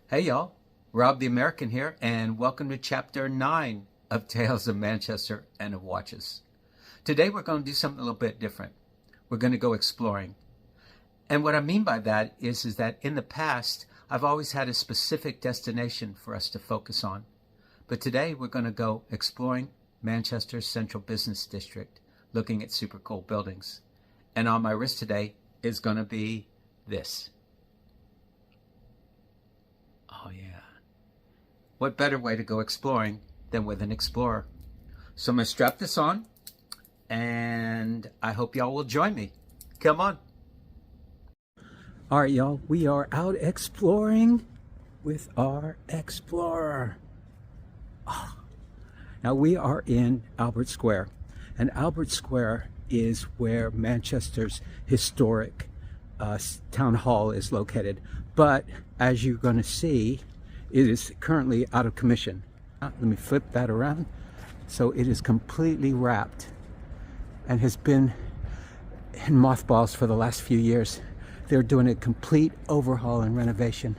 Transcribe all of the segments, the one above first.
Hey y'all, Rob the American here, and welcome to Chapter 9 of Tales of Manchester and of Watches. Today we're going to do something a little bit different. We're going to go exploring. And what I mean by that is that in the past, I've always had a specific destination for us to focus on. But today we're going to go exploring Manchester's Central Business District, looking at super cool buildings. And on my wrist today is going to be this. Oh yeah. What better way to go exploring than with an Explorer? So I'm going to strap this on, and I hope y'all will join me. Come on. All right, y'all. We are out exploring with our Explorer. Oh. Now we are in Albert Square, and Albert Square is where Manchester's historic town hall is located. But as you're going to see, it is currently out of commission. Let me flip that around. So it is completely wrapped and has been in mothballs for the last few years. They're doing a complete overhaul and renovation,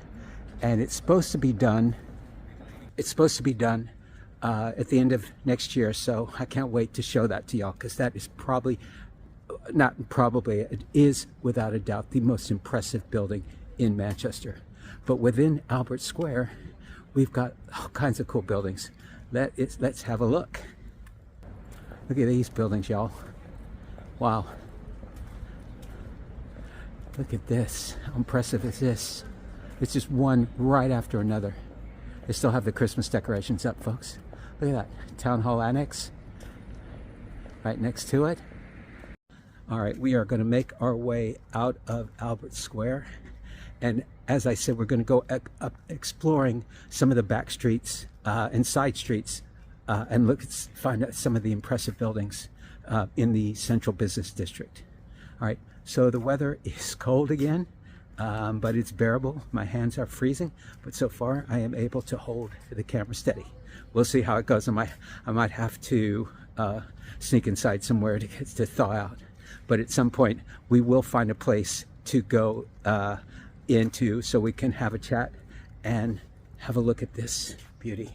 and it's supposed to be done. At the end of next year. So I can't wait to show that to y'all, because that is it is without a doubt the most impressive building in Manchester. But within Albert Square, we've got all kinds of cool buildings. Let's have a look. Look at these buildings, y'all. Wow. Look at this. How impressive is this? It's just one right after another. They still have the Christmas decorations up, folks. Look at that. Town Hall Annex right next to it. All right, we are going to make our way out of Albert Square. And as I said, we're going to go up exploring some of the back streets and side streets and find out some of the impressive buildings in the Central Business District. All right, so the weather is cold again, but it's bearable. My hands are freezing, but so far I am able to hold the camera steady. We'll see how it goes. I might have to sneak inside somewhere to thaw out. But at some point, we will find a place to go into so we can have a chat and have a look at this beauty.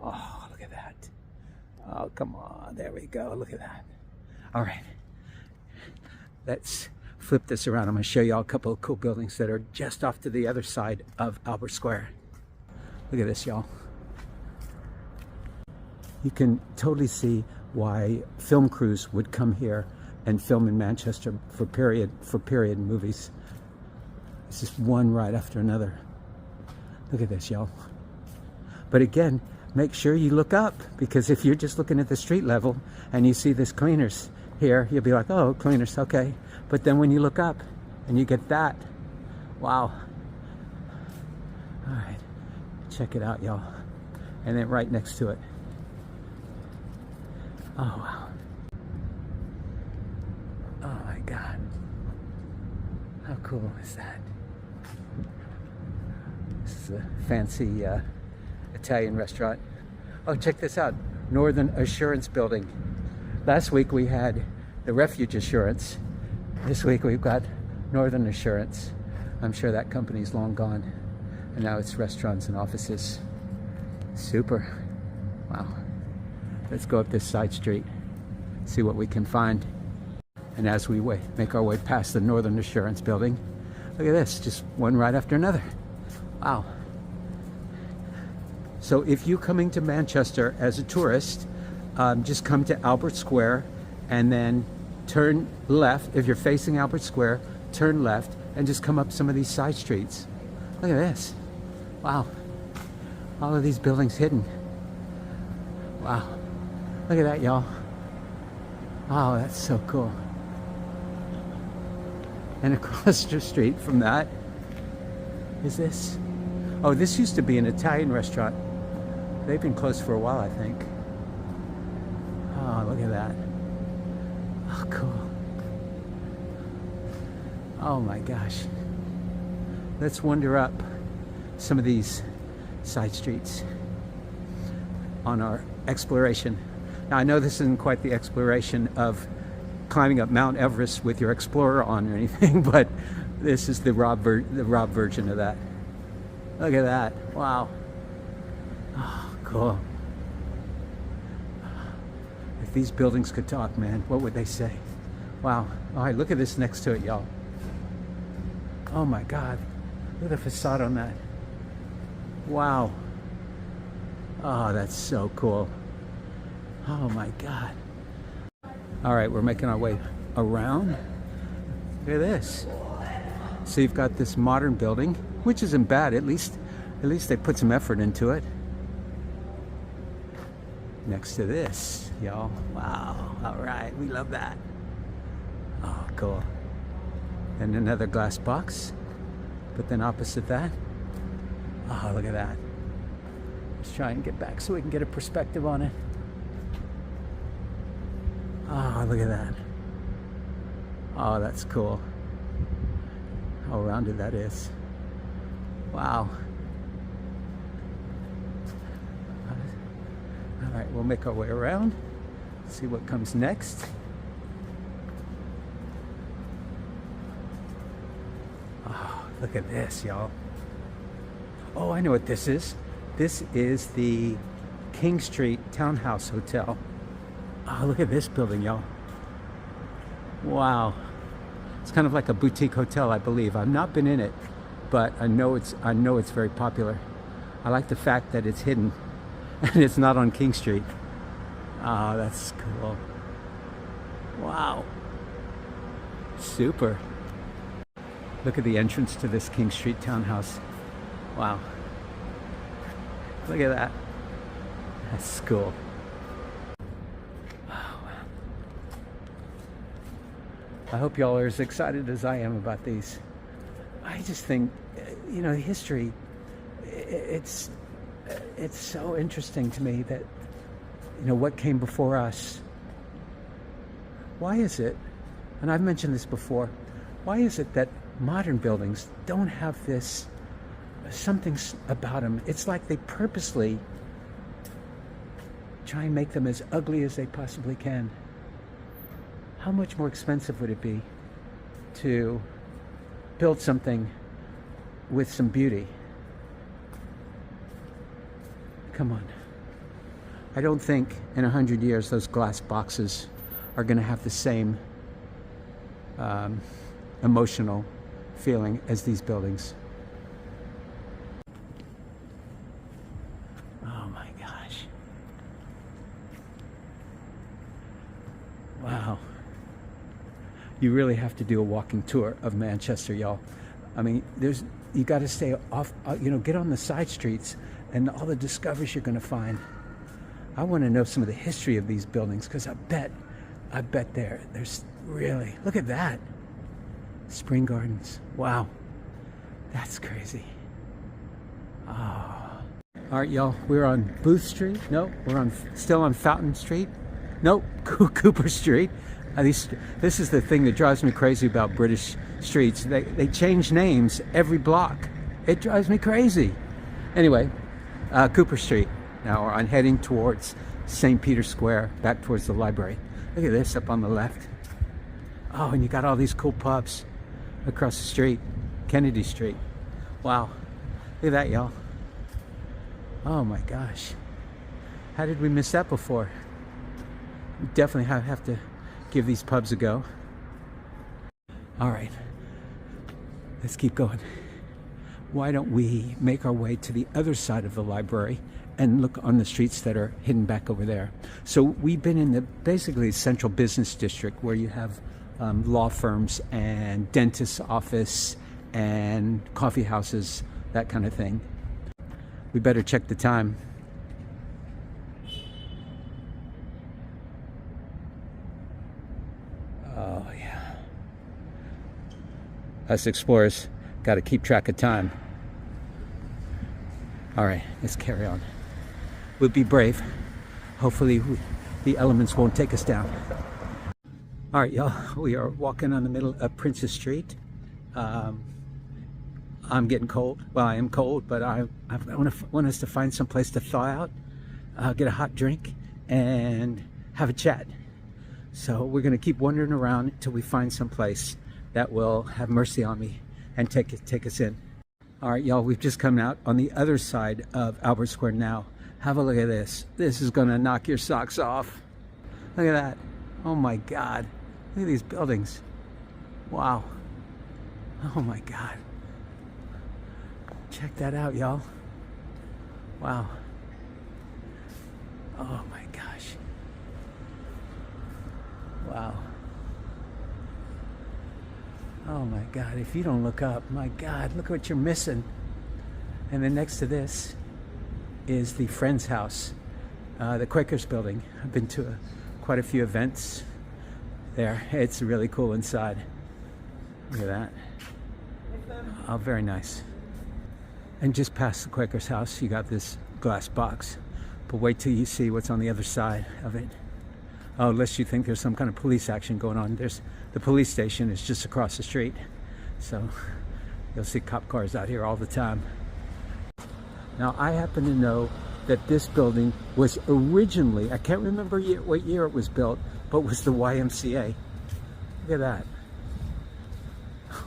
Oh, look at that. Oh, come on. There we go. Look at that. All right. Let's flip this around. I'm going to show you all a couple of cool buildings that are just off to the other side of Albert Square. Look at this, y'all. You can totally see why film crews would come here and film in Manchester for period movies. It's just one right after another. Look at this, y'all. But again, make sure you look up, because if you're just looking at the street level and you see this cleaners here, you'll be like, oh, cleaners, okay. But then when you look up and you get that, wow. All right, check it out, y'all. And then right next to it. Oh, wow. Oh my God. How cool is that? This is a fancy Italian restaurant. Oh, check this out. Northern Assurance Building. Last week we had the Refuge Assurance. This week we've got Northern Assurance. I'm sure that company's long gone. And now it's restaurants and offices. Super. Wow. Let's go up this side street, see what we can find. And as we make our way past the Northern Assurance Building, look at this, just one right after another. Wow. So if you're coming to Manchester as a tourist, just come to Albert Square and then turn left. If you're facing Albert Square, turn left and just come up some of these side streets. Look at this. Wow. All of these buildings hidden. Wow. Look at that, y'all. Wow, that's so cool. And across the street from that is this. Oh, this used to be an Italian restaurant. They've been closed for a while, I think. Oh, look at that. Oh, cool. Oh my gosh. Let's wander up some of these side streets on our exploration. Now, I know this isn't quite the exploration of climbing up Mount Everest with your Explorer on or anything, but this is the Rob version of that. Look at that. Wow. Oh, cool. If these buildings could talk, man, what would they say? Wow. All right, look at this next to it, y'all. Oh my God. Look at the facade on that. Wow. Oh, that's so cool. Oh my God. All right, we're making our way around. Look at this. So you've got this modern building, which isn't bad. At least they put some effort into it. Next to this, y'all. Wow. All right, we love that. Oh, cool. And another glass box. But then opposite that, oh, look at that. Let's try and get back so we can get a perspective on it. Oh, look at that. Oh, that's cool. How rounded that is. Wow. All right, we'll make our way around, see what comes next. Oh, look at this, y'all. Oh, I know what this is. This is the King Street Townhouse Hotel. Oh, look at this building, y'all. Wow. It's kind of like a boutique hotel, I believe. I've not been in it, but I know it's very popular. I like the fact that it's hidden and it's not on King Street. Oh, that's cool. Wow. Super. Look at the entrance to this King Street townhouse. Wow. Look at that. That's cool. I hope y'all are as excited as I am about these. I just think, you know, history, it's so interesting to me that, you know, what came before us. Why is it, and I've mentioned this before, why is it that modern buildings don't have this, something about them? It's like they purposely try and make them as ugly as they possibly can. How much more expensive would it be to build something with some beauty? Come on. I don't think in 100 years those glass boxes are going to have the same emotional feeling as these buildings. Oh my gosh. Wow. You really have to do a walking tour of Manchester, y'all. I mean, you got to stay off, you know, get on the side streets and all the discoveries you're going to find. I want to know some of the history of these buildings, because I bet there's really, look at that. Spring Gardens. Wow. That's crazy. Oh. All right, y'all, we're on Booth Street. No, we're still on Fountain Street. Nope, Cooper Street. This is the thing that drives me crazy about British streets. They change names every block. It drives me crazy. Anyway, Cooper Street. Now I'm heading towards St. Peter's Square, back towards the library. Look at this up on the left. Oh, and you got all these cool pubs across the street. Kennedy Street. Wow. Look at that, y'all. Oh my gosh. How did we miss that before? We definitely have to give these pubs a go. All right, let's keep going. Why don't we make our way to the other side of the library and look on the streets that are hidden back over there? So we've been in the basically central business district, where you have law firms and dentist's office and coffee houses, that kind of thing. We better check the time. Oh yeah. Us explorers got to keep track of time. All right, let's carry on. We'll be brave. Hopefully the elements won't take us down. All right, y'all, we are walking on the middle of Princess Street. I'm getting cold. Well, I am cold, but I want us to find some place to thaw out, get a hot drink, and have a chat. So we're going to keep wandering around until we find some place that will have mercy on me and take us in. All right, y'all, we've just come out on the other side of Albert Square now. Have a look at this. This is gonna knock your socks off. Look at that. Oh my God. Look at these buildings. Wow. Oh my God. Check that out, y'all. Wow. Oh my gosh. Wow. Oh my God, if you don't look up, my God, look what you're missing. And then next to this is the Friends House, the Quakers building. I've been to quite a few events there. It's really cool inside. Look at that. Oh, very nice. And just past the Quakers house, you got this glass box. But wait till you see what's on the other side of it. Oh, unless you think there's some kind of police action going on. There's the police station is just across the street. So you'll see cop cars out here all the time. Now, I happen to know that this building was originally, I can't remember what year it was built, but was the YMCA. Look at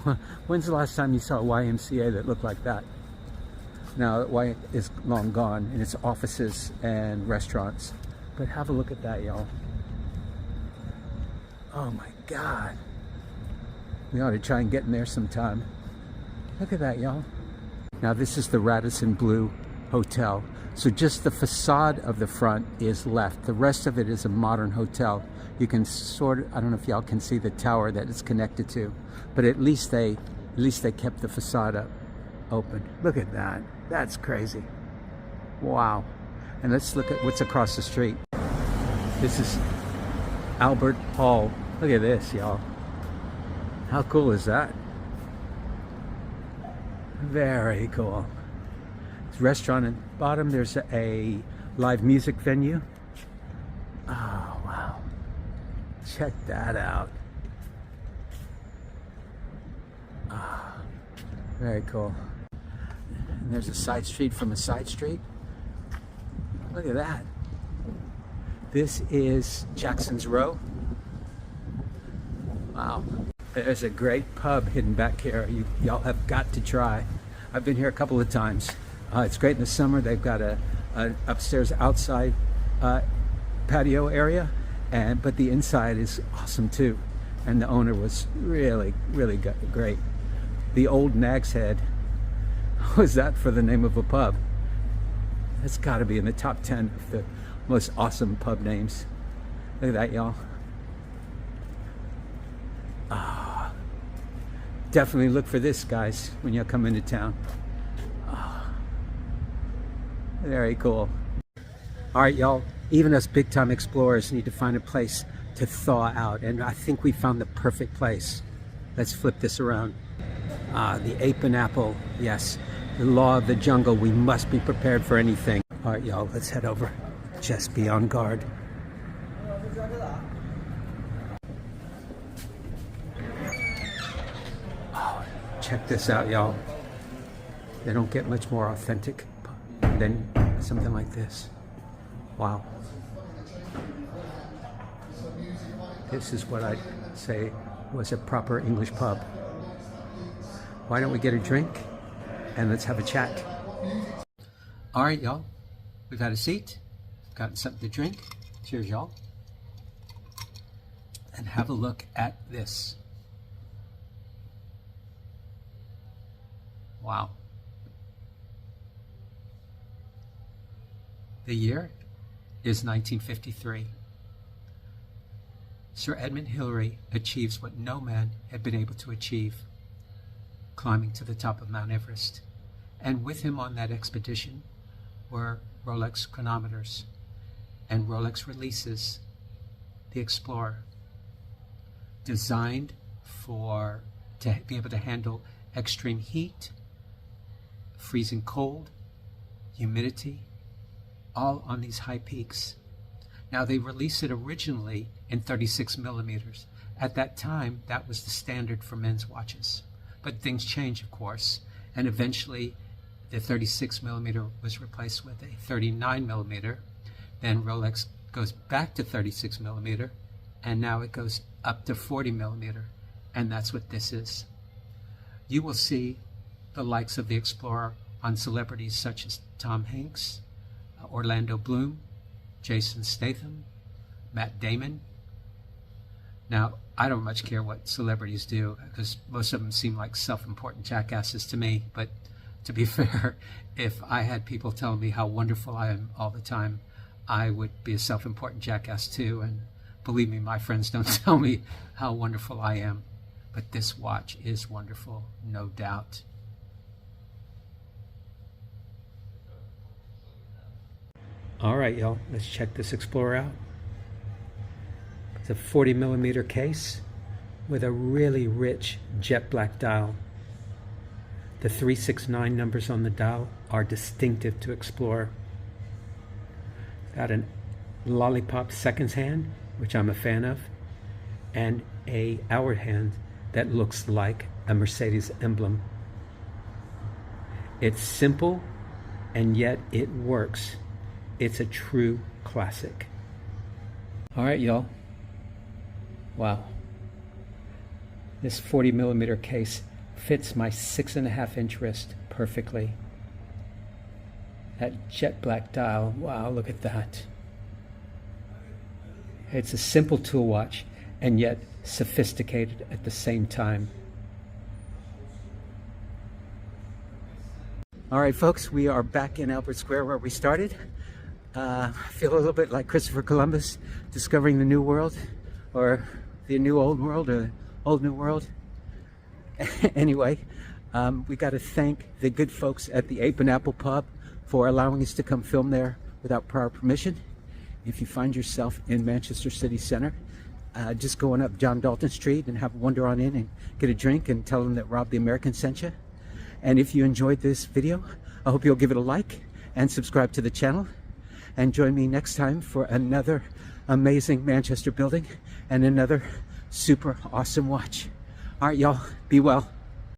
that. When's the last time you saw a YMCA that looked like that? Now, Y is long gone, and it's offices and restaurants. But have a look at that, y'all. Oh my God. We ought to try and get in there sometime. Look at that, y'all. Now, this is the Radisson Blu Hotel. So just the facade of the front is left. The rest of it is a modern hotel. You can sort of, I don't know if y'all can see the tower that it's connected to, but at least they kept the facade up open. Look at that. That's crazy. Wow. And let's look at what's across the street. This is Albert Hall. Look at this, y'all. How cool is that? Very cool. It's a restaurant at the bottom. There's a live music venue. Oh, wow. Check that out. Oh, very cool. And there's a side street from a side street. Look at that. This is Jackson's Row. Wow. There's a great pub hidden back here. Y'all have got to try. I've been here a couple of times. It's great in the summer. They've got an upstairs outside patio area, but the inside is awesome too. And the owner was really, really great. The Old Nag's Head. Was that for the name of a pub? That's got to be in the top 10 of the most awesome pub names. Look at that, y'all. Definitely look for this, guys, when you come into town. Very cool. All right, y'all. Even us big-time explorers need to find a place to thaw out, and I think we found the perfect place. Let's flip this around. The Ape and Apple. Yes, the law of the jungle. We must be prepared for anything. All right, y'all. Let's head over. Just be on guard. Check this out, y'all. They don't get much more authentic than something like this. Wow. This is what I'd say was a proper English pub. Why don't we get a drink and let's have a chat? All right, y'all. We've had a seat, gotten something to drink. Cheers, y'all. And have a look at this. Wow. The year is 1953. Sir Edmund Hillary achieves what no man had been able to achieve, climbing to the top of Mount Everest. And with him on that expedition were Rolex chronometers, and Rolex releases the Explorer, designed to be able to handle extreme heat, freezing cold, humidity, all on these high peaks. Now, they released it originally in 36 millimeters. At that time, that was the standard for men's watches. But things change, of course, and eventually the 36 millimeter was replaced with a 39 millimeter. Then Rolex goes back to 36 millimeter, and now it goes up to 40 millimeter, and that's what this is. You will see the likes of the Explorer on celebrities such as Tom Hanks, Orlando Bloom, Jason Statham, Matt Damon. Now, I don't much care what celebrities do because most of them seem like self-important jackasses to me. But to be fair, if I had people telling me how wonderful I am all the time, I would be a self-important jackass too. And believe me, my friends don't tell me how wonderful I am. But this watch is wonderful, no doubt. All right, y'all, let's check this Explorer out. It's a 40mm case with a really rich jet black dial. The 369 numbers on the dial are distinctive to Explorer. It's got a lollipop seconds hand, which I'm a fan of, and a hour hand that looks like a Mercedes emblem. It's simple, and yet it works. It's a true classic. All right, y'all. Wow. This 40mm case fits my 6.5-inch wrist perfectly. That jet black dial, wow, look at that. It's a simple tool watch and yet sophisticated at the same time. All right, folks, we are back in Albert Square where we started. I feel a little bit like Christopher Columbus discovering the New World, or the New Old World, or Old New World. Anyway, we got to thank the good folks at the Ape Apple Pub for allowing us to come film there without prior permission. If you find yourself in Manchester City Centre, just go on up John Dalton Street and have a wander on in and get a drink and tell them that Rob the American sent you. And if you enjoyed this video, I hope you'll give it a like and subscribe to the channel. And join me next time for another amazing Manchester building and another super awesome watch. All right, y'all, be well.